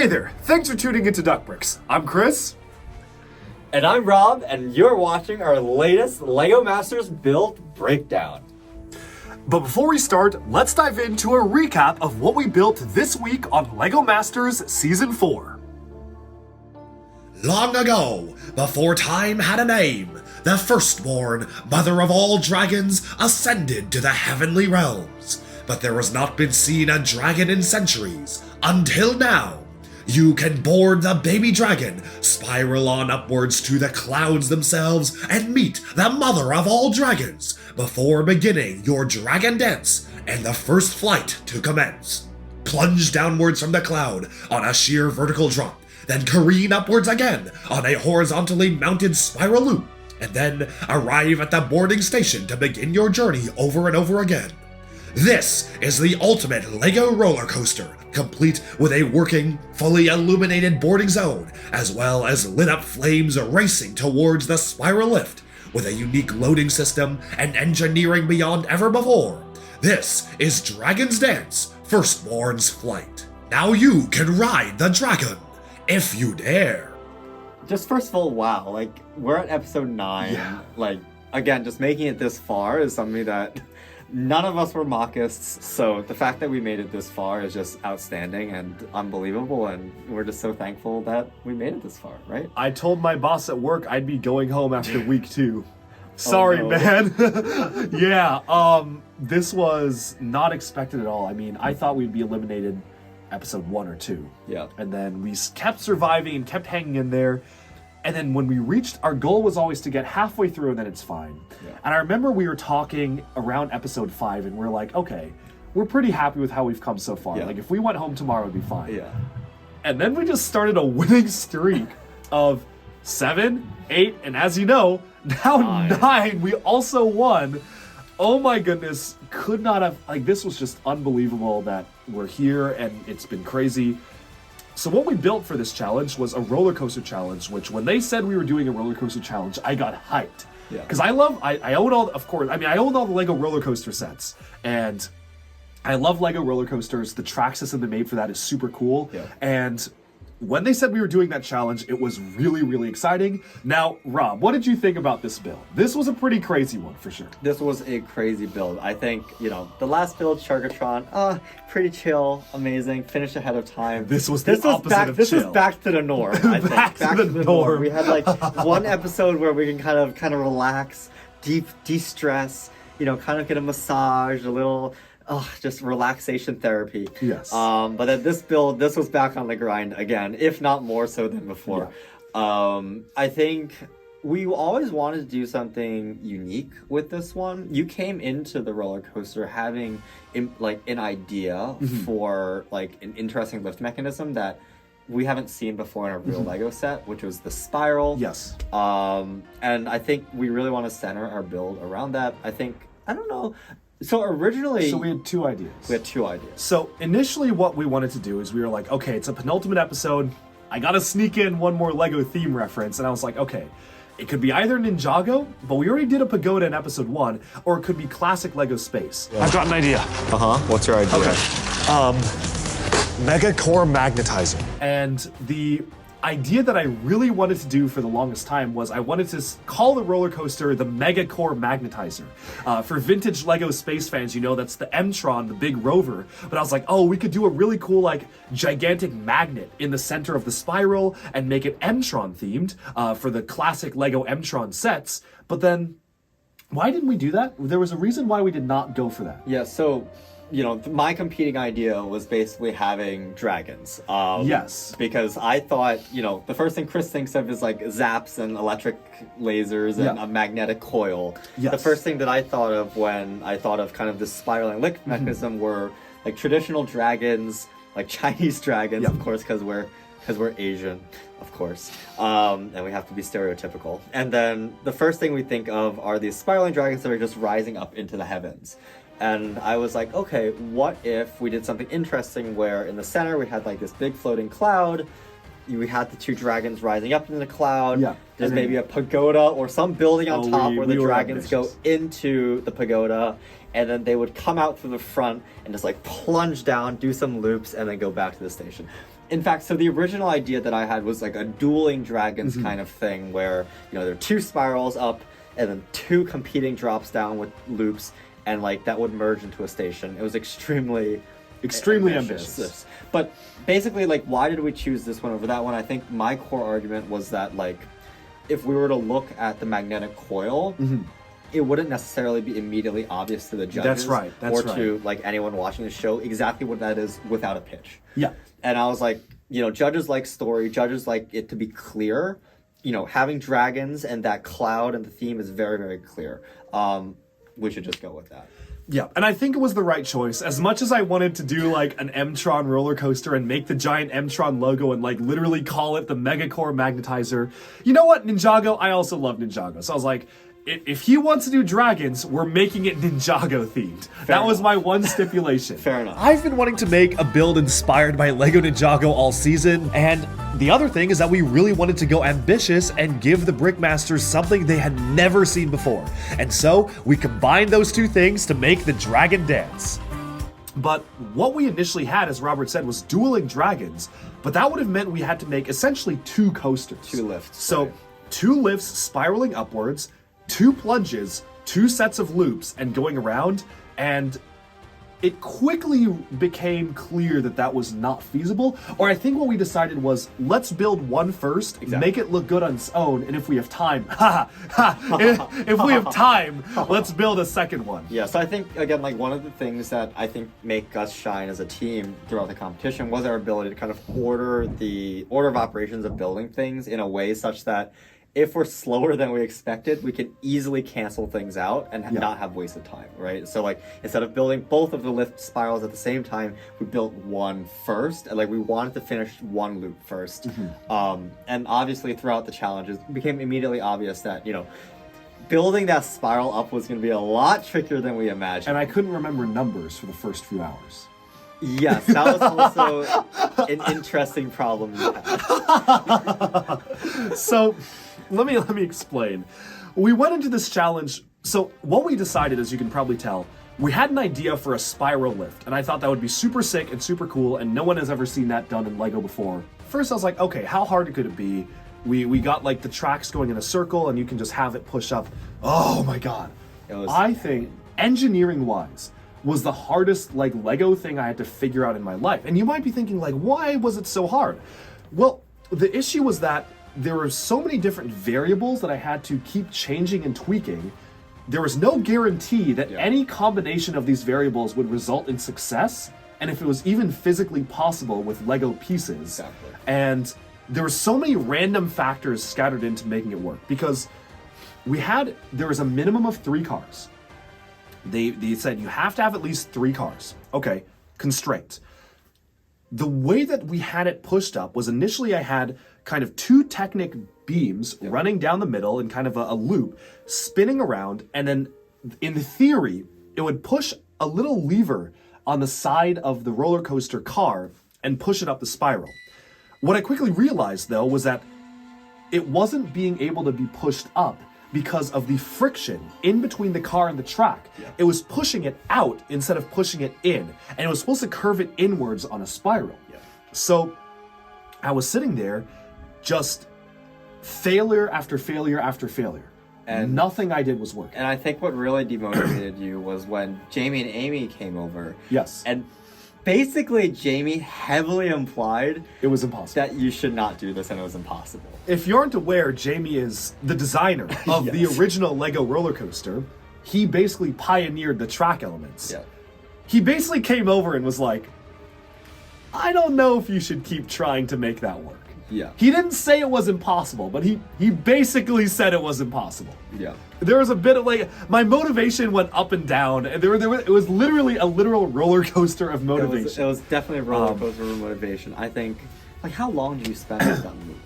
Hey there, thanks for tuning into Duck Bricks. I'm Chris. And I'm Rob, and you're watching our latest LEGO Masters build breakdown. But before we start, let's dive into a recap of what we built this week on LEGO Masters Season 4. Long ago, before time had a name, the Firstbourne, mother of all dragons, ascended to the heavenly realms. But there has not been seen a dragon in centuries, until now. You can board the baby dragon, spiral on upwards to the clouds themselves, and meet the mother of all dragons, before beginning your dragon dance and the first flight to commence. Plunge downwards from the cloud on a sheer vertical drop, then careen upwards again on a horizontally mounted spiral loop, and then arrive at the boarding station to begin your journey over and over again. This is the ultimate LEGO roller coaster, complete with a working, fully illuminated boarding zone, as well as lit up flames racing towards the spiral lift, with a unique loading system and engineering beyond ever before. This is Dragon's Dance, Firstborn's Flight. Now you can ride the dragon, if you dare. Just first of all, wow, like, we're at episode 9. Yeah. Like, again, just making it this far is something that none of us were mockists, so the fact that we made it this far is just outstanding and unbelievable, and we're just so thankful that we made it this far, right? I told my boss at work I'd be going home after week 2. Sorry, no. Man. Yeah, this was not expected at all. I mean, I thought we'd be eliminated episode 1 or 2. Yeah. And then we kept surviving and kept hanging in there. And then when we reached, our goal was always to get halfway through and then it's fine. Yeah. And I remember we were talking around episode 5 and we're like, okay, we're pretty happy with how we've come so far. Yeah. Like, if we went home tomorrow, it'd be fine. Yeah. And then we just started a winning streak of 7, 8, and as you know, now 9. We also won. Oh my goodness, could not have, like, this was just unbelievable that we're here and it's been crazy. So what we built for this challenge was a roller coaster challenge, which when they said we were doing a roller coaster challenge, I got hyped. Yeah. Because I own all, of course, I mean, I own all the LEGO roller coaster sets. And I love LEGO roller coasters. The track system they made for that is super cool. Yeah. And when they said we were doing that challenge, it was really, really exciting. Now, Rob, what did you think about this build? This was a pretty crazy one, for sure. This was a crazy build. I think, you know, the last build, Chargatron, pretty chill, amazing, finished ahead of time. This was the opposite of This chill. was back to the norm, I think. Back to the norm. We had like one episode where we can kind of relax, de-stress, you know, kind of get a massage, a little just relaxation therapy. Yes. But then this build, this was back on the grind again, if not more so than before. Yeah. I think we always wanted to do something unique with this one. You came into the roller coaster having an idea for like an interesting lift mechanism that we haven't seen before in a real LEGO set, which was the spiral. Yes. And I think we really want to center our build around that. I don't know. So originally... So we had 2 ideas. So initially what we wanted to do is we were like, okay, it's a penultimate episode. I gotta sneak in one more LEGO theme reference. And I was like, okay, it could be either Ninjago, but we already did a pagoda in episode 1, or it could be classic LEGO space. I've got an idea. What's your idea? Okay. Mega Core Magnetizer. And the idea that I really wanted to do for the longest time was I wanted to call the roller coaster the Mega Core Magnetizer. For vintage LEGO space fans, you know that's the M-Tron, the big rover. But I was like, oh, we could do a really cool, like, gigantic magnet in the center of the spiral and make it M-Tron themed for the classic LEGO M-Tron sets. But then, why didn't we do that? There was a reason why we did not go for that. Yeah, so... You know, my competing idea was basically having dragons. Yes. Because I thought, you know, the first thing Chris thinks of is like zaps and electric lasers and a magnetic coil. Yes. The first thing that I thought of when I thought of kind of this spiraling lift mechanism were like traditional dragons, like Chinese dragons, of course, because we're Asian, of course, and we have to be stereotypical. And then the first thing we think of are these spiraling dragons that are just rising up into the heavens. And I was like, okay, what if we did something interesting where in the center we had like this big floating cloud, we had the 2 dragons rising up into the cloud, there's maybe a pagoda or some building on top where the dragons go into the pagoda, and then they would come out through the front and just like plunge down, do some loops, and then go back to the station. In fact, so the original idea that I had was like a dueling dragons kind of thing where, there are 2 spirals up and then 2 competing drops down with loops, and like that would merge into a station. It was extremely ambitious. But basically, like, why did we choose this one over that one? I think my core argument was that, like, if we were to look at the magnetic coil, it wouldn't necessarily be immediately obvious to the judges. That's right. To like anyone watching the show exactly what that is without a pitch. Yeah. And I was like, judges like story, judges like it to be clear. Having dragons and that cloud and the theme is very, very clear. We should just go with that. Yeah, and I think it was the right choice. As much as I wanted to do like an M-Tron roller coaster and make the giant M-Tron logo and like literally call it the Megacore Magnetizer, you know what, Ninjago? I also love Ninjago. So I was like, if he wants to do dragons, we're making it Ninjago themed. That was my one stipulation. Fair enough. I've been wanting to make a build inspired by LEGO Ninjago all season, and the other thing is that we really wanted to go ambitious and give the Brickmasters something they had never seen before. And so, we combined those 2 things to make the Dragon Dance. But what we initially had, as Robert said, was dueling dragons, but that would have meant we had to make essentially 2 coasters. 2 lifts. So, right. 2 lifts spiraling upwards, 2 plunges, 2 sets of loops, and going around, and it quickly became clear that that was not feasible. Or I think what we decided was, let's build one first, make it look good on its own, and if we have time, if we have time, let's build a second one. Yeah, so I think, again, like one of the things that I think make us shine as a team throughout the competition was our ability to kind of order the order of operations of building things in a way such that if we're slower than we expected, we can easily cancel things out and not have wasted time, right? So like, instead of building both of the lift spirals at the same time, we built one first, and like we wanted to finish one loop first. And obviously throughout the challenges, it became immediately obvious that, building that spiral up was going to be a lot trickier than we imagined. And I couldn't remember numbers for the first few hours. Yes, that was also an interesting problem you had. So, let me explain. We went into this challenge. So what we decided, as you can probably tell, we had an idea for a spiral lift, and I thought that would be super sick and super cool, and no one has ever seen that done in LEGO before. First, I was like, okay, how hard could it be? We got like the tracks going in a circle, and you can just have it push up. Oh my god! I think engineering-wise was the hardest like LEGO thing I had to figure out in my life. And you might be thinking like, why was it so hard? Well, the issue was that there were so many different variables that I had to keep changing and tweaking. There was no guarantee that any combination of these variables would result in success, and if it was even physically possible with LEGO pieces. Exactly. And there were so many random factors scattered into making it work, because there was a minimum of 3 cars. They said you have to have at least 3 cars. Okay, constraint. The way that we had it pushed up was initially I had kind of 2 Technic beams running down the middle in kind of a loop, spinning around, and then in theory, it would push a little lever on the side of the roller coaster car and push it up the spiral. What I quickly realized, though, was that it wasn't being able to be pushed up because of the friction in between the car and the track. It was pushing it out instead of pushing it in, and it was supposed to curve it inwards on a spiral. So I was sitting there, just failure after failure after failure, and nothing I did was working. And I think what really demotivated you was when Jamie and Amy came over. Yes. And basically, Jamie heavily implied it was impossible, that you should not do this, and it was impossible. If you aren't aware, Jamie is the designer of the original LEGO roller coaster. He basically pioneered the track elements. He basically came over and was like, I don't know if you should keep trying to make that work. He didn't say it was impossible, but he basically said it was impossible. There was a bit of like, my motivation went up and down, and it was literally a literal roller coaster of motivation. It was definitely a roller coaster of motivation. I think, like, how long do you spend on that loop?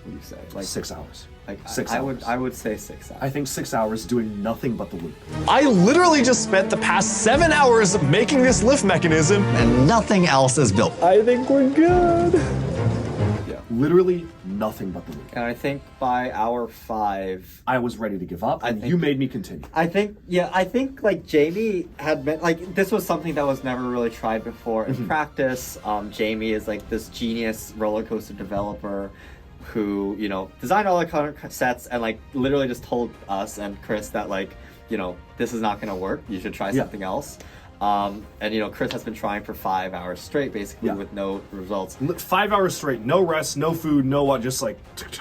Would you say like 6 hours? Like 6 hours. hours. I would say 6 hours. I think 6 hours doing nothing but the loop. I literally just spent the past 7 hours making this lift mechanism, and nothing else is built. I think we're good. Literally nothing but the loop. And I think by hour 5, I was ready to give up, and you made me continue. I think like Jamie had been like this was something that was never really tried before in practice. Jamie is like this genius roller coaster developer who, you know, designed all the color sets and like literally just told us and Chris that like, you know, this is not going to work. You should try something else. And you know, Chris has been trying for 5 hours straight, basically, with no results. 5 hours straight, no rest, no food, no what, just like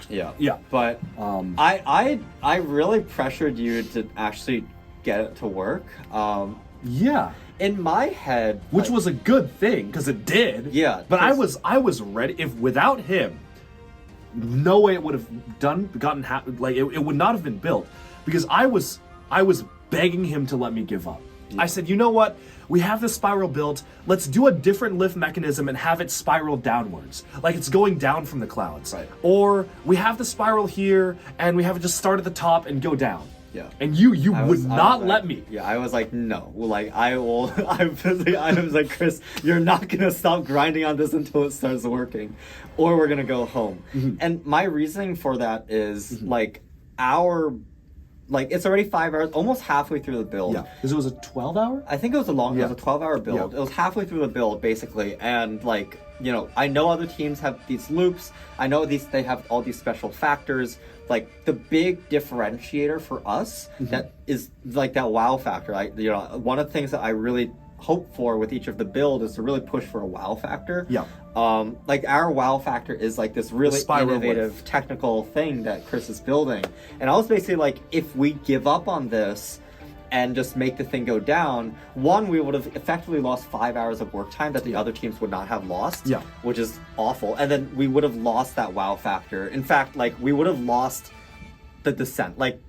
yeah. But I really pressured you to actually get it to work. Yeah. In my head, Which like, was a good thing, because it did. Yeah, But I was ready. If without him, no way it would have it would not have been built, because I was begging him to let me give up. I said, you know what? We have this spiral built. Let's do a different lift mechanism and have it spiral downwards, like it's going down from the clouds. Right. Or we have the spiral here and we have it just start at the top and go down. Yeah. And you would not let me. Yeah, I was like, no. Like, I will. I was like, Chris, you're not going to stop grinding on this until it starts working, or we're going to go home. And my reasoning for that is, like, it's already 5 hours, almost halfway through the build. Yeah. Because it was a 12-hour? I think it was it was a 12-hour build. Yeah. It was halfway through the build, basically, and, like, you know, I know other teams have these loops. I know they have all these special factors. Like, the big differentiator for us that is like that wow factor. One of the things that I really hope for with each of the build is to really push for a wow factor. Yeah. Like, our wow factor is like this really innovative lift. technical thing that Chris is building. And I was basically like, if we give up on this and just make the thing go down, one, we would have effectively lost 5 hours of work time that the other teams would not have lost, which is awful. And then we would have lost that wow factor. In fact, like, we would have lost the descent. Like,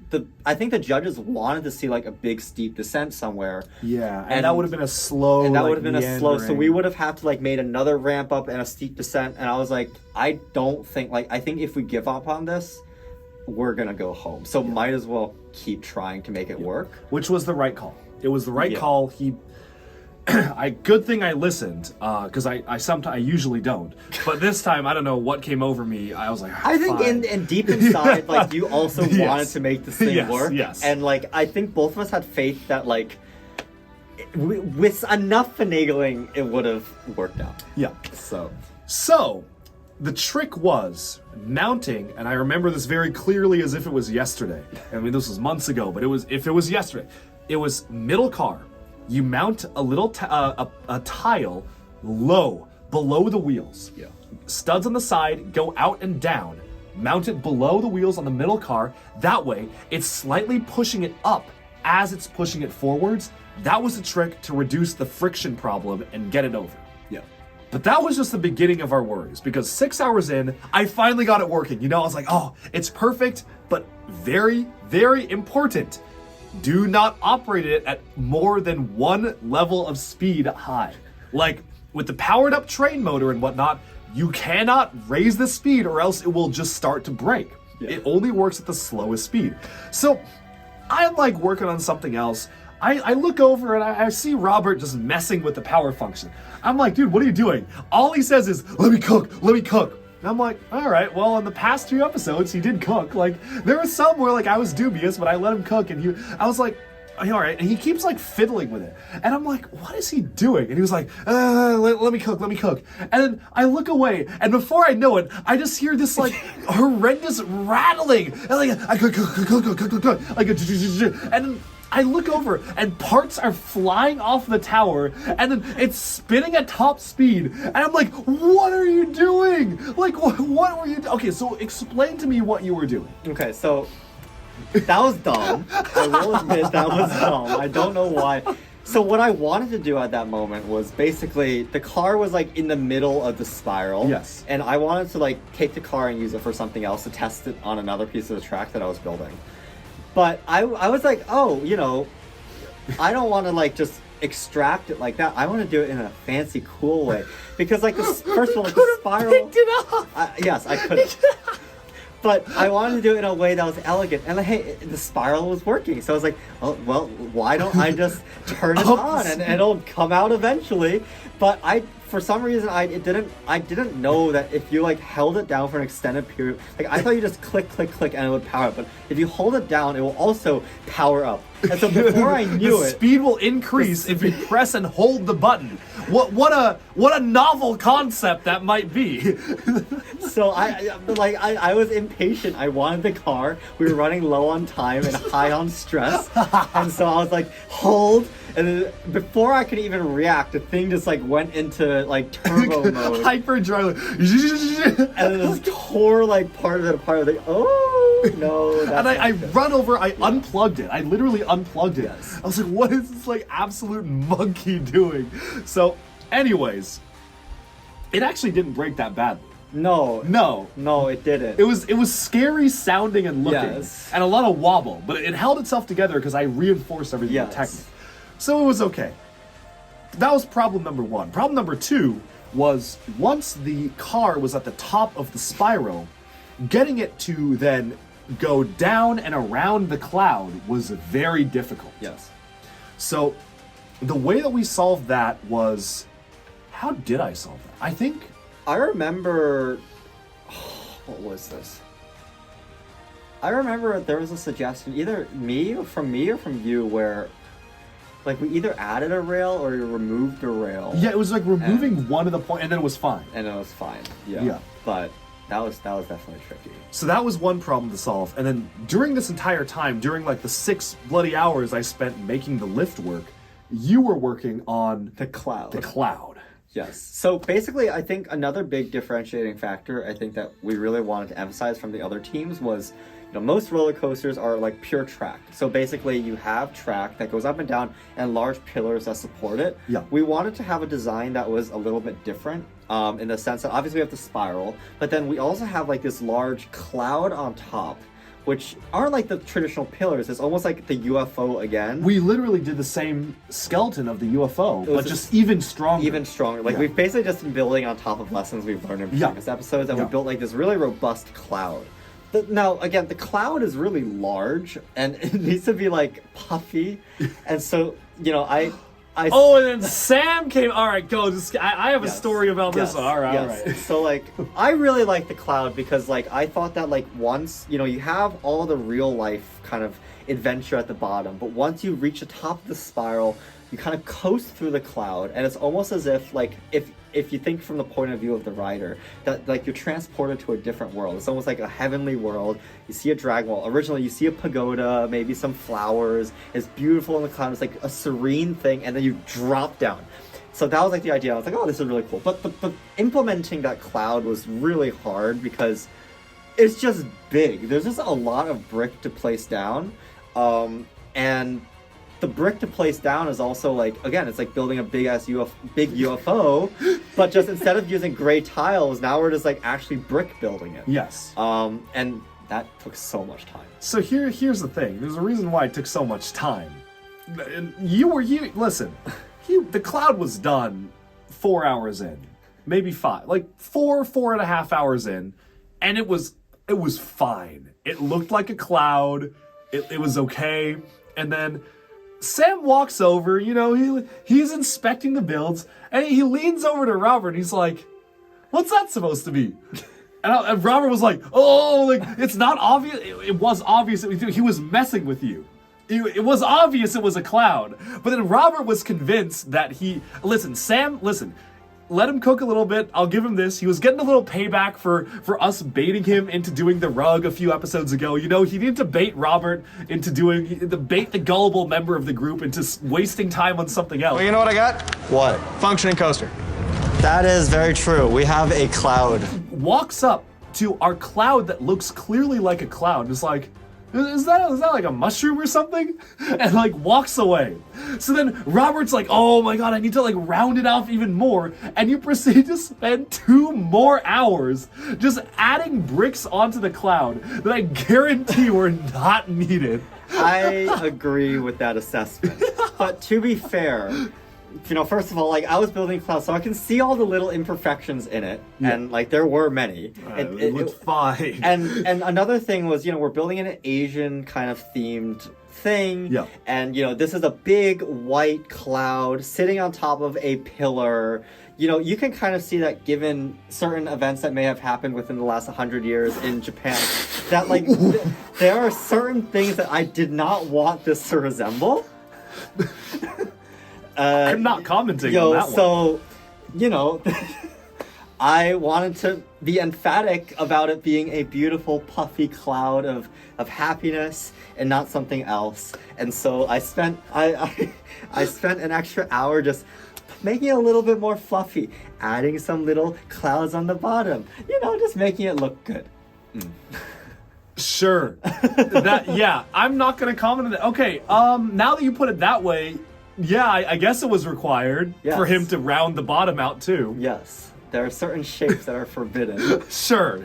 I think the judges wanted to see like a big steep descent somewhere. Yeah, and that would have been a slow. And that like, would have been a slow. So meandering. we would have had to like made another ramp up and a steep descent. And I was like, I think if we give up on this, we're gonna go home. So might as well keep trying to make it work. Which was the right call. It was the right call. Good thing I listened, because I usually don't. But this time, I don't know what came over me. I was like, I think in deep inside, like, you also wanted to make this thing work. Yes. And like, I think both of us had faith that like, with enough finagling, it would have worked out. Yeah. So, the trick was mounting, and I remember this very clearly as if it was yesterday. I mean, this was months ago, but if it was yesterday, it was middle car. You mount a little a tile low below the wheels. Yeah. Studs on the side go out and down. Mount it below the wheels on the middle car. That way, it's slightly pushing it up as it's pushing it forwards. That was the trick to reduce the friction problem and get it over. Yeah. But that was just the beginning of our worries, because 6 hours in, I finally got it working. You know, I was like, oh, it's perfect, but very, very important. Do not operate it at more than one level of speed high. Like, with the powered up train motor and whatnot, you cannot raise the speed or else it will just start to break. Yeah. It only works at the slowest speed. So, I'm like working on something else. I look over and I see Robert just messing with the power function. I'm like, dude, what are you doing? All he says is, let me cook, let me cook. And I'm like, all right, well, in the past 2 episodes, he did cook. Like, there was some where, like, I was dubious, but I let him cook, and I was like, all right. And he keeps, like, fiddling with it. And I'm like, what is he doing? And he was like, let me cook, let me cook. And then I look away, and before I know it, I just hear this, like, horrendous rattling. And, like, I cook, like, and then I look over, and parts are flying off the tower, and then it's spinning at top speed, and I'm like, what are you doing? Like, what were you doing? Okay, so explain to me what you were doing. Okay, so that was dumb. I will admit that was dumb. I don't know why. So what I wanted to do at that moment was basically, the car was like in the middle of the spiral. Yes. And I wanted to like take the car and use it for something else, to test it on another piece of the track that I was building. But I was like, oh, you know, I don't want to like just extract it like that. I want to do it in a fancy, cool way. Because like first of all, like the spiral. Picked it up. Yes, I could have. But I wanted to do it in a way that was elegant. And like, hey, the spiral was working. So I was like, oh, well, why don't I just turn it on and it'll come out eventually. But for some reason I didn't know that if you like held it down for an extended period, like I thought you just click and it would power up, but if you hold it down, it will also power up. And so before I knew the it, speed will increase if you press and hold the button. What a novel concept that might be. so I was impatient. I wanted the car. We were running low on time and high on stress, and so I was like, hold. And then before I could even react, the thing just like went into like turbo mode. Hyperdrive. And then just tore like part of it apart. Like, oh no. And I run over, I unplugged it. I literally unplugged it. Yes. I was like, what is this like absolute monkey doing? So, anyways, it actually didn't break that badly. No, it didn't. It was scary sounding and looking, Yes. and a lot of wobble, but it held itself together because I reinforced everything with Yes. technique. So it was okay. That was problem number one. Problem number two was once the car was at the top of the spiral, getting it to then go down and around the cloud was very difficult. Yes. So the way that we solved that was, how did I solve that? I think I remember, what was this? I remember there was a suggestion, either from me or from you, where like we either added a rail or we removed a rail. yeah, it was like removing one of the point, and then it was fine. And it was fine. Yeah. Yeah. But that was definitely tricky. So that was one problem to solve. And then during this entire time, during like the 6 bloody hours I spent making the lift work, you were working on The cloud. the cloud. Yes. So basically, I think another big differentiating factor I think that we really wanted to emphasize from the other teams was, you know, most roller coasters are like pure track. So basically, you have track that goes up and down and large pillars that support it. Yeah. We wanted to have a design that was a little bit different in the sense that obviously we have the spiral, but then we also have like this large cloud on top, which aren't like the traditional pillars. It's almost like the UFO again. We literally did the same skeleton of the UFO, was but just even stronger. Even stronger. Like Yeah. we've basically just been building on top of lessons we've learned in Yeah. previous episodes, and Yeah. we built like this really robust cloud. Now, again, the cloud is really large, and it needs to be like puffy, and so you know, I. Oh, and then Sam came. All right, go. I have a Yes. story about this. Yes. All right, Yes. all right. So like, I really like the cloud because like I thought that like once you know you have all the real life kind of adventure at the bottom, but once you reach the top of the spiral, you kind of coast through the cloud, and it's almost as if like if you think from the point of view of the rider, that like you're transported to a different world. It's almost like a heavenly world. You see a dragon wall. Originally, you see a pagoda, maybe some flowers. It's beautiful in the cloud. It's like a serene thing, and then you drop down. So that was like the idea. I was like, oh, this is really cool. But implementing that cloud was really hard because it's just big. There's just a lot of brick to place down, and the brick to place down is also like, again, it's like building a big UFO, but just instead of using gray tiles, now we're just like actually brick building it. Yes. And that took so much time. So here's the thing. There's a reason why it took so much time. And listen. The cloud was done 4 hours in, maybe 5, like 4.5 hours in, and it was fine. It looked like a cloud. It was okay, and then Sam walks over, you know, he's inspecting the builds, and he leans over to Robert, and he's like, what's that supposed to be? And Robert was like, oh, like, it's not obvious. It was obvious. He was messing with you. It was obvious it was a cloud. But then Robert was convinced that Sam, let him cook a little bit. I'll give him this. He was getting a little payback for us baiting him into doing the rug a few episodes ago. You know, he needed to bait Robert into bait the gullible member of the group into wasting time on something else. Well, you know what I got? What? Functioning coaster. That is very true. We have a cloud. Walks up to our cloud that looks clearly like a cloud. It's like, is that like a mushroom or something? And like walks away. So then Robert's like, oh my god, I need to like round it off even more. And you proceed to spend 2 more hours just adding bricks onto the cloud that I guarantee were not needed. I agree with that assessment. But to be fair, you know, first of all, like I was building cloud, so I can see all the little imperfections in it, and like there were many. It looked fine. And another thing was, you know, we're building an Asian kind of themed thing, and you know, this is a big white cloud sitting on top of a pillar. you know, you can kind of see that given certain events that may have happened within the last 100 years in Japan, that like there are certain things that I did not want this to resemble. I'm not commenting on that one. So, you know, I wanted to be emphatic about it being a beautiful puffy cloud of happiness and not something else. And so I spent I spent an extra hour just making it a little bit more fluffy, adding some little clouds on the bottom, you know, just making it look good. Sure. I'm not gonna comment on that. Okay, now that you put it that way, yeah, I guess it was required for him to round the bottom out too. Yes. There are certain shapes that are forbidden. Sure.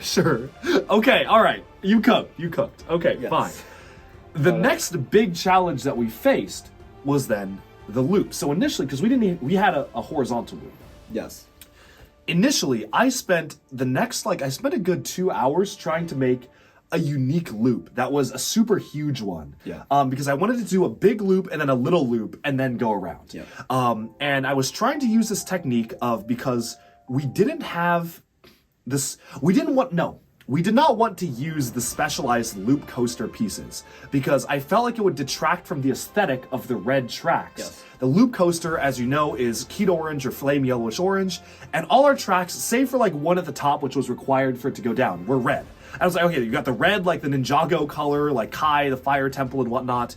Okay, all right. You cooked. Okay, Yes. fine. The next big challenge that we faced was then the loop. So initially, because we had a horizontal loop. Yes. Initially, I spent a good 2 hours trying to make a unique loop that was a super huge one. Yeah. Because I wanted to do a big loop and then a little loop and then go around. Yeah. And I was trying to use this technique because we didn't have this. We did not want to use the specialized loop coaster pieces because I felt like it would detract from the aesthetic of the red tracks. Yes. The loop coaster, as you know, is Keat orange or flame yellowish orange, and all our tracks, save for like one at the top, which was required for it to go down, were red. I was like, okay, you got the red, like the Ninjago color, like Kai, the fire temple and whatnot.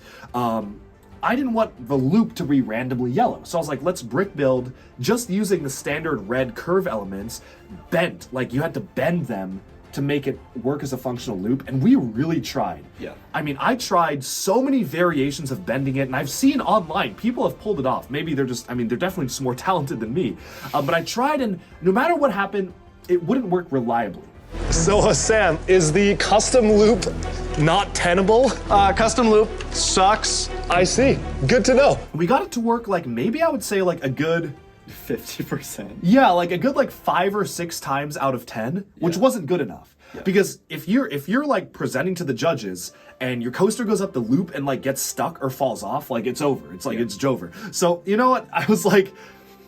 I didn't want the loop to be randomly yellow. So I was like, let's brick build just using the standard red curve elements bent. Like you had to bend them to make it work as a functional loop. And we really tried. Yeah. I mean, I tried so many variations of bending it, and I've seen online, people have pulled it off. Maybe they're definitely just more talented than me. But I tried, and no matter what happened, it wouldn't work reliably. So Hassan, is the custom loop not tenable? Custom loop sucks. I see. Good to know. We got it to work like, maybe I would say like a good 50%. Yeah, like a good like 5 or 6 times out of 10, which wasn't good enough. Yeah. Because if you're like presenting to the judges and your coaster goes up the loop and like gets stuck or falls off, like it's over. It's like it's Jover. So you know what? I was like,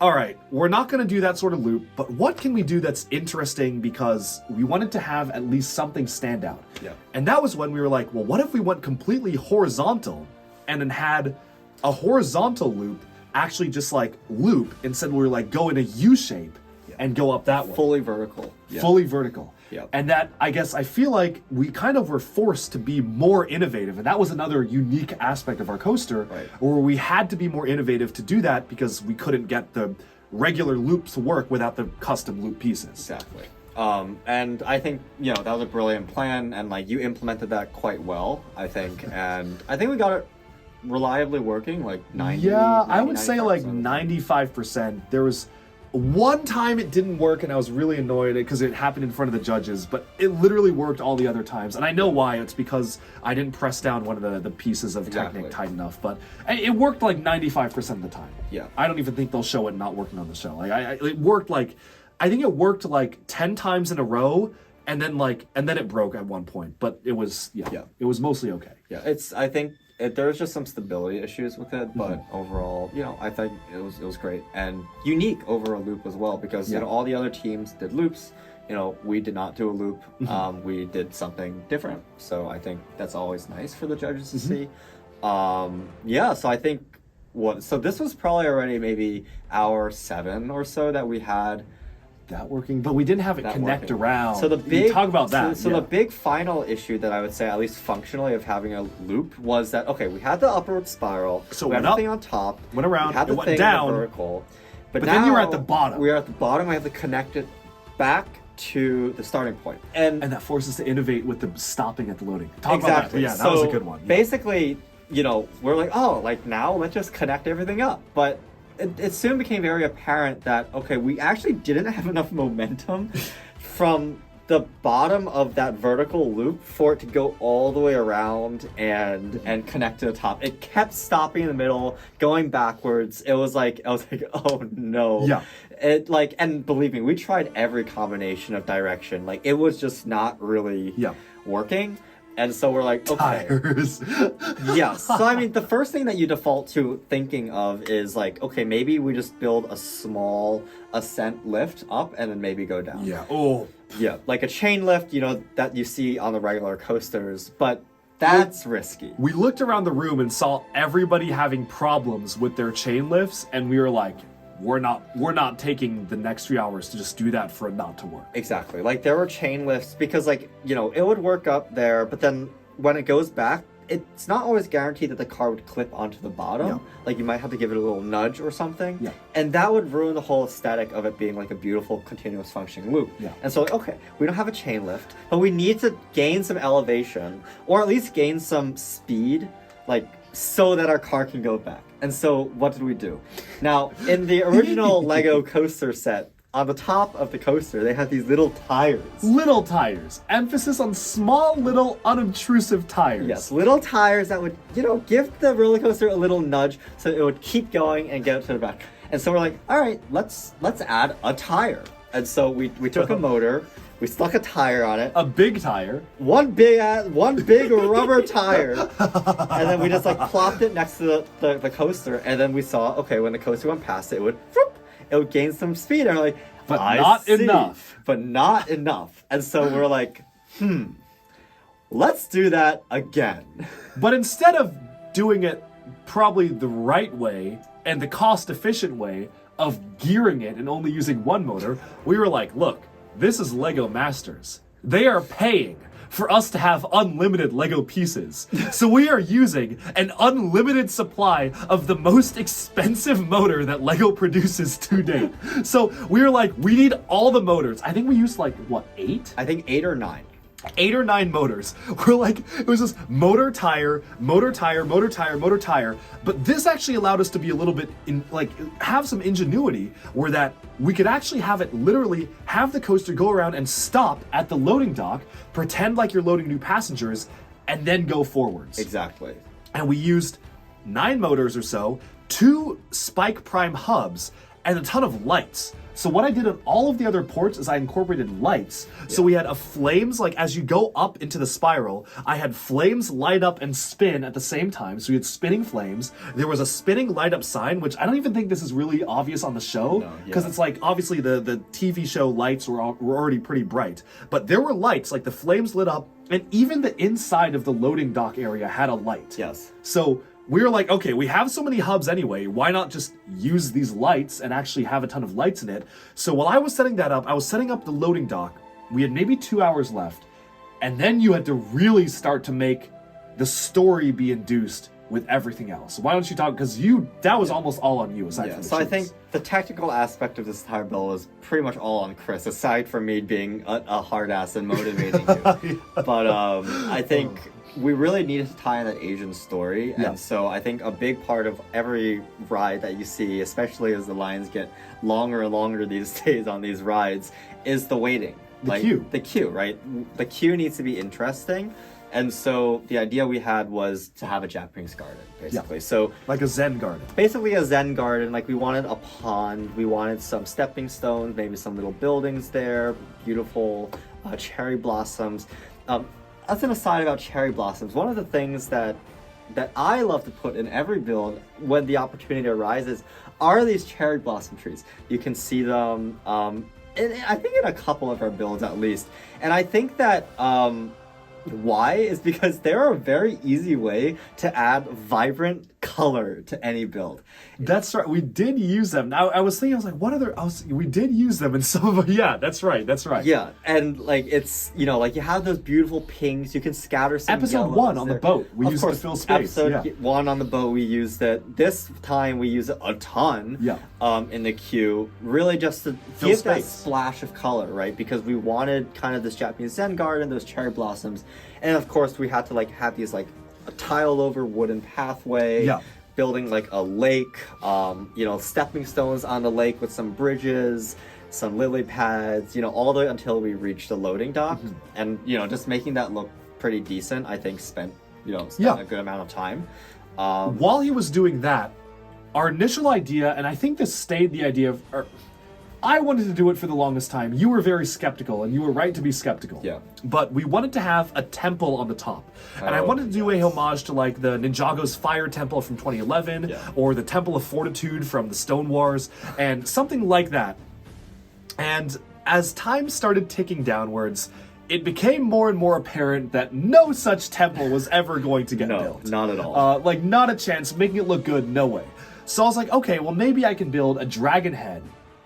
all right, we're not gonna do that sort of loop, but what can we do that's interesting, because we wanted to have at least something stand out. Yeah. And that was when we were like, well, what if we went completely horizontal and then had a horizontal loop actually just like loop, instead we were like go in a U shape and go up that way. Fully vertical. Yeah. Fully vertical. Yeah. And that, I feel like we kind of were forced to be more innovative. And that was another unique aspect of our coaster, Right. where we had to be more innovative to do that because we couldn't get the regular loops to work without the custom loop pieces. Exactly. And I think, you know, that was a brilliant plan, and like you implemented that quite well, I think. And I think we got it reliably working, like 90. Yeah, I would say 95% like of the time. 95%. There was one time it didn't work and I was really annoyed because it happened in front of the judges, but it literally worked all the other times. And I know why. It's because I didn't press down one of the pieces of Exactly. Technic tight enough, but it worked like 95% of the time. Yeah. I don't even think they'll show it not working on the show. Like it worked like, I think it worked like 10 times in a row, and then it broke at one point, but it was, it was mostly okay. Yeah, I think there's just some stability issues with it, but overall, you know, I think it was great and unique over a loop as well, because you know all the other teams did loops. You know, we did not do a loop. We did something different. So I think that's always nice for the judges to see. So I think so this was probably already maybe hour 7 or so that we had That working, but we didn't have it that connect working. around. So the big talk about that. So the big final issue that I would say, at least functionally, of having a loop was that we had the upward spiral, So we it had went the up, thing on top, went around, we had the it went thing down, in the vertical, but then now you were at the bottom. We are at the bottom. We have to connect it back to the starting point, and that forces us to innovate with the stopping at the loading. Talk exactly. about that. Yeah, that was a good one. Yeah. Basically, you know, we're like, now let's just connect everything up, but it soon became very apparent that we actually didn't have enough momentum from the bottom of that vertical loop for it to go all the way around and connect to the top. It kept stopping in the middle, going backwards. I was like, oh no. Yeah. And believe me, we tried every combination of direction. Like, it was just not really working. And so we're like, okay. Tires. Yes. So I mean, the first thing that you default to thinking of is like, okay, maybe we just build a small ascent lift up and then maybe go down. Yeah. Oh. Yeah, like a chain lift, you know, that you see on the regular coasters, but that's risky. We looked around the room and saw everybody having problems with their chain lifts, and we were like, we're not taking the next few hours to just do that for it not to work. Exactly. Like there were chain lifts because like, you know, it would work up there, but then when it goes back, it's not always guaranteed that the car would clip onto the bottom. Yeah. Like you might have to give it a little nudge or something. Yeah. And that would ruin the whole aesthetic of it being like a beautiful continuous functioning loop. Yeah. And so like, okay, we don't have a chain lift, but we need to gain some elevation or at least gain some speed, like so that our car can go back. And so what did we do? Now, in the original Lego coaster set, on the top of the coaster, they had these little tires. Little tires. Emphasis on small, little, unobtrusive tires. Yes, little tires that would, you know, give the roller coaster a little nudge so it would keep going and get to the back. And so we're like, all right, let's add a tire. And so we took a motor, we stuck a tire on it. A big tire. One big rubber tire. And then we just like plopped it next to the coaster. And then we saw, okay, when the coaster went past it, it would gain some speed. And we're like, But I not see. enough. But not enough. And so we're like, let's do that again. But instead of doing it probably the right way and the cost-efficient way of gearing it and only using one motor, we were like, look, this is Lego Masters. They are paying for us to have unlimited Lego pieces. So we are using an unlimited supply of the most expensive motor that Lego produces to date. So we were like, we need all the motors. I think we used like, what, 8? I think 8 or 9. 8 or 9 motors. We're like, it was just motor, tire, motor, tire, motor, tire, motor, tire. But this actually allowed us to be a little bit have some ingenuity where that we could actually have it literally have the coaster go around and stop at the loading dock, pretend like you're loading new passengers, and then go forwards. Exactly. And we used 9 motors or so, 2 Spike Prime hubs, and a ton of lights. So what I did on all of the other ports is I incorporated lights. So we had flames, like as you go up into the spiral, I had flames light up and spin at the same time. So we had spinning flames. There was a spinning light up sign, which I don't even think this is really obvious on the show. Because it's like, obviously the TV show lights were already pretty bright. But there were lights, like the flames lit up, and even the inside of the loading dock area had a light. Yes. So we were like, okay, we have so many hubs anyway, why not just use these lights and actually have a ton of lights in it? So while I was setting that up, I was setting up the loading dock. We had maybe 2 hours left. And then you had to really start to make the story be induced with everything else. Why don't you talk, because that was almost all on you, aside from the So I cheese. think the technical aspect of this entire build was pretty much all on Chris, aside from me being a hard ass and motivating you. But I think we really needed to tie in that Asian story, and so I think a big part of every ride that you see, especially as the lines get longer and longer these days on these rides, is the waiting. The queue. The queue, right? The queue needs to be interesting. And so the idea we had was to have a Japanese garden, basically. So like a Zen garden. basically a Zen garden. Like we wanted a pond, we wanted some stepping stones, maybe some little buildings there, beautiful cherry blossoms. As an aside about cherry blossoms, one of the things that I love to put in every build when the opportunity arises are these cherry blossom trees. You can see them, I think in a couple of our builds at least. And I think that why is because they're a very easy way to add vibrant color to any build. That's right. We did use them. Now I was thinking, I was like, what other? We did use them in some of. Yeah, that's right. That's right. Yeah, and like it's like you have those beautiful pinks. You can scatter some. Episode yellows 1 on the there. boat, we Of used course, to fill space. Episode 1 on the boat, we used it. This time we use it a ton. Yeah. In the queue, really just to Fill give that space. splash of color, right? Because we wanted kind of this Japanese Zen garden, those cherry blossoms, and of course we had to like have these like a tiled over wooden pathway. Yeah. Building like a lake, stepping stones on the lake with some bridges, some lily pads, all the way until we reached the loading dock. And, just making that look pretty decent, I think spent a good amount of time. While he was doing that, our initial idea, and I think this stayed the idea of, I wanted to do it for the longest time. You were very skeptical, and you were right to be skeptical. Yeah. But we wanted to have a temple on the top. And I Oh, wanted to do a homage to like the Ninjago's Fire Temple from 2011, Yeah. or the Temple of Fortitude from the Stone Wars, and something like that. And as time started ticking downwards, it became more and more apparent that no such temple was ever going to get No, built. not at all. Like, not a chance. Making it look good, no way. So I was like, okay, well, maybe I can build a dragon head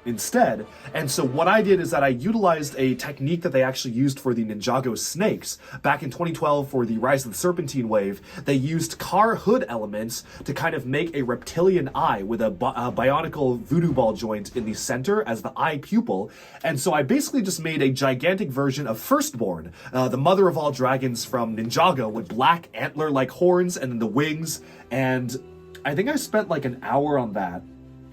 instead. And so what I did is that I utilized a technique that they actually used for the Ninjago snakes. Back in 2012 for the Rise of the Serpentine wave, they used car hood elements to kind of make a reptilian eye with a bionicle voodoo ball joint in the center as the eye pupil. And so I basically just made a gigantic version of Firstbourne, the mother of all dragons from Ninjago, with black antler-like horns and then the wings. And I think I spent like an hour on that.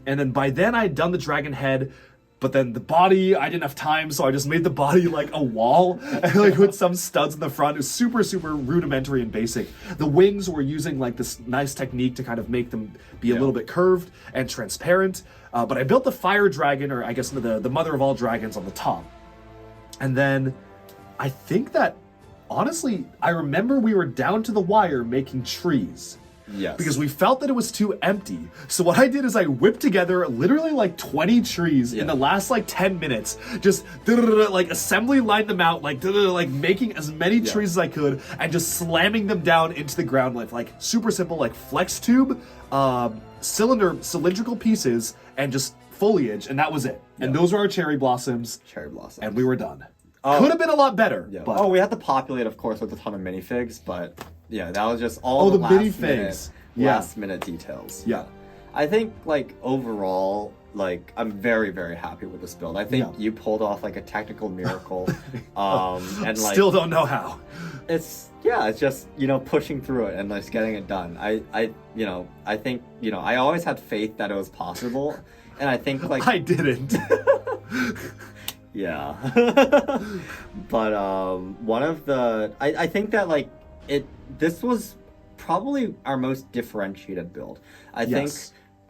And then by then I had done the dragon head, but then the body, I didn't have time, so I just made the body like a wall, and like with some studs in the front. It was super, super rudimentary and basic. The wings were using like this nice technique to kind of make them be a little bit curved and transparent. But I built the fire dragon, or I guess the mother of all dragons, on the top. And then I think that, honestly, I remember we were down to the wire making trees. Yes. Because we felt that it was too empty. So what I did is I whipped together literally like 20 trees in the last like 10 minutes. Just like assembly lined them out, like making as many trees as I could and just slamming them down into the ground with like super simple like flex tube, cylindrical pieces, and just foliage, and that was it. And those were our cherry blossoms. Cherry blossom. And we were done. Could have been a lot better. Yeah. But We had to populate, of course, with a ton of minifigs, but yeah, that was just all the last minifigs. minute, Yeah. last minute details. Yeah. I think like overall, like I'm very, very happy with this build. I think you pulled off like a technical miracle. And like still don't know how. it's just, pushing through it and just getting it done. I think, I always had faith that it was possible. And I think like I didn't. yeah. But one of the I think that like this was probably our most differentiated build. I think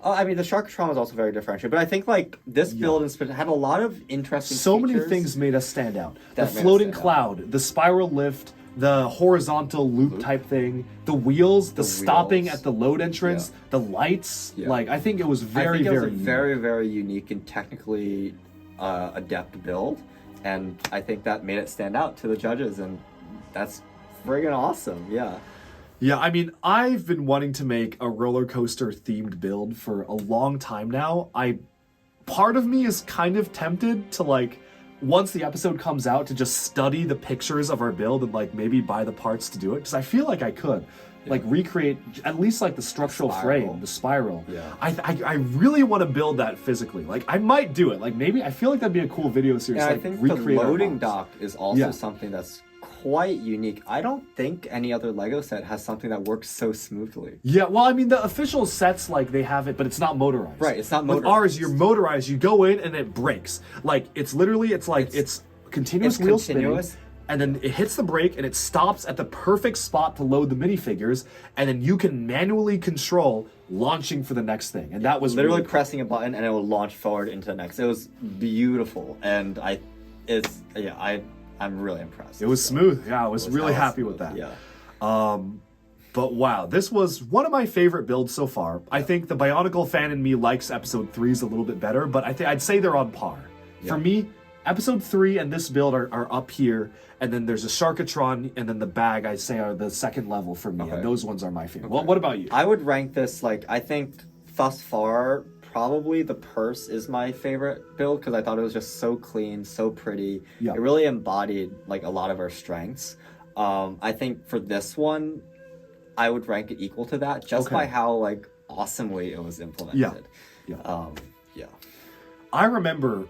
I mean the Sharkatron was also very differentiated, but I think like this build had a lot of interesting So many features. things made us stand out. The That made us floating stand out. cloud, the spiral lift, the horizontal loop type thing, the wheels, the stopping wheels. at the load entrance, the lights. Yeah. Like I think it was I very, think it was very a unique. very, very unique and technically adept build, and I think that made it stand out to the judges, and that's friggin' awesome. Yeah. Yeah, I mean, I've been wanting to make a roller coaster themed build for a long time now. Part of me is kind of tempted to like, once the episode comes out, to just study the pictures of our build and like maybe buy the parts to do it, because I feel like I could. Like recreate at least like the structural frame, the spiral. Yeah. I really want to build that physically. Like I might do it. Like maybe I feel like that'd be a cool video series. Yeah, like I think the recreate our loading mods. dock is also Yeah. something that's quite unique. I don't think any other Lego set has something that works so smoothly. Yeah, well, I mean, the official sets, like, they have it, but it's not motorized. Right, it's not With motorized. ours, you're motorized, you go in and it breaks. Like, it's continuous it's wheel continuous. spinning, and then it hits the brake and it stops at the perfect spot to load the minifigures, and then you can manually control launching for the next thing. And that was Literally really cool. pressing a button and it will launch forward into the next. It was beautiful, and I'm really impressed. It was smooth. Yeah, I was really hella happy with smooth, that. Yeah. But wow, this was one of my favorite builds so far. I think the Bionicle fan in me likes episode 3's a little bit better, but I'd say they're on par. For me, episode 3 and this build are up here, and then there's a Sharkatron, and then the bag I'd say are the second level for me, Okay. and those ones are my favorite. What about you? I would rank this like I think thus far probably the purse is my favorite build because I thought it was just so clean, so pretty. Yeah. It really embodied like a lot of our strengths. I think for this one, I would rank it equal to that just Okay. by how like awesomely it was implemented. Yeah. Yeah. I remember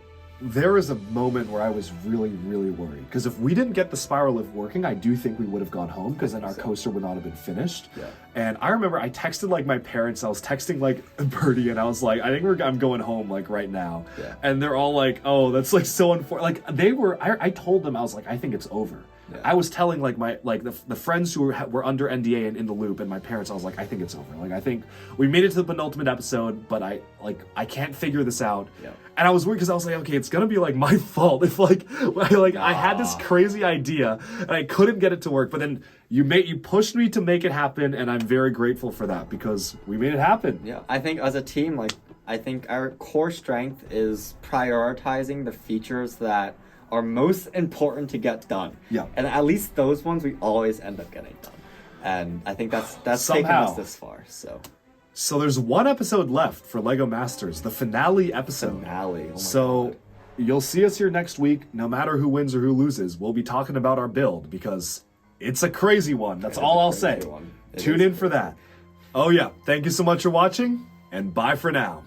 there was a moment where I was really, really worried. Because if we didn't get the spiral lift working, I do think we would have gone home, because then our coaster would not have been finished. Yeah. And I remember I texted like my parents, I was texting like Birdie, and I was like, I think I'm going home like right now. Yeah. And they're all like, oh, that's like so unfortunate. Like they were, I told them, I was like, I think it's over. Yeah. I was telling like the friends who were under NDA and in the loop, and my parents, I was like, I think it's over. Like I think we made it to the penultimate episode, but I can't figure this out. Yeah. And I was worried because I was like, okay, it's gonna be like my fault if I had this crazy idea and I couldn't get it to work. But then you pushed me to make it happen, and I'm very grateful for that because we made it happen. Yeah, I think as a team, like I think our core strength is prioritizing the features that are most important to get done. Yeah. And at least those ones we always end up getting done. And I think that's taken Somehow. us this far. So there's one episode left for LEGO Masters, the finale episode. Finale. Oh my So God. you'll see us here next week. No matter who wins or who loses, we'll be talking about our build because it's a crazy one. That's all I'll say. It Tune is in for that. Oh yeah, thank you so much for watching, and bye for now.